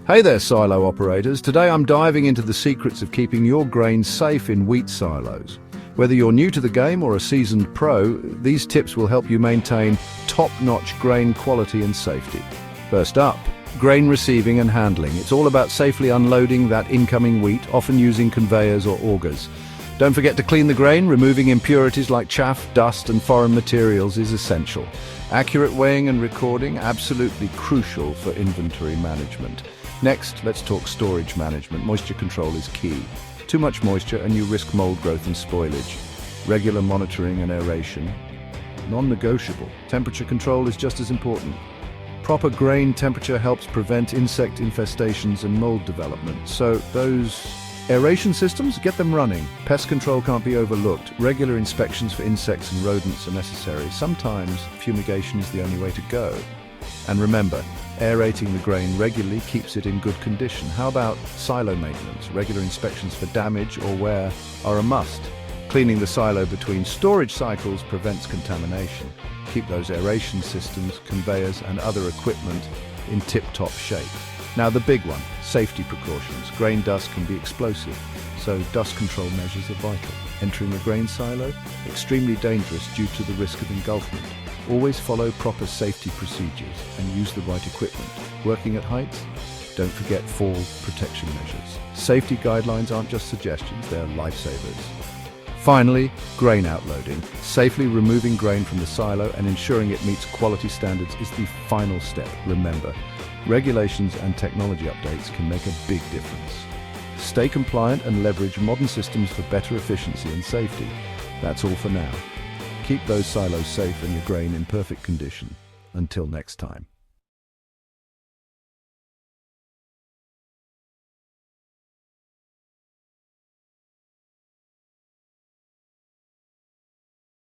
Hey there, silo operators. Today I'm diving into the secrets of keeping your grain safe in wheat silos. Whether you're new to the game or a seasoned pro, these tips will help you maintain top-notch grain quality and safety. First up, grain receiving and handling. It's all about safely unloading that incoming wheat, often using conveyors or augers. Don't forget to clean the grain. Removing impurities like chaff, dust, and foreign materials is essential. Accurate weighing and recording, absolutely crucial for inventory management. Next, let's talk storage management. Moisture control is key. Too much moisture and you risk mold growth and spoilage. Regular monitoring and aeration, non-negotiable. Temperature control is just as important. Proper grain temperature helps prevent insect infestations and mold development. So those aeration systems, get them running. Pest control can't be overlooked. Regular inspections for insects and rodents are necessary. Sometimes fumigation is the only way to go. And remember, aerating the grain regularly keeps it in good condition. How about silo maintenance? Regular inspections for damage or wear are a must. Cleaning the silo between storage cycles prevents contamination. Keep those aeration systems, conveyors, and other equipment in tip-top shape. Now the big one, safety precautions. Grain dust can be explosive, so dust control measures are vital. Entering a grain silo, extremely dangerous due to the risk of engulfment. Always follow proper safety procedures and use the right equipment. Working at heights? Don't forget fall protection measures. Safety guidelines aren't just suggestions, they're lifesavers. Finally, grain outloading. Safely removing grain from the silo and ensuring it meets quality standards is the final step. Remember, regulations and technology updates can make a big difference. Stay compliant and leverage modern systems for better efficiency and safety. That's all for now. Keep those silos safe and your grain in perfect condition. Until next time.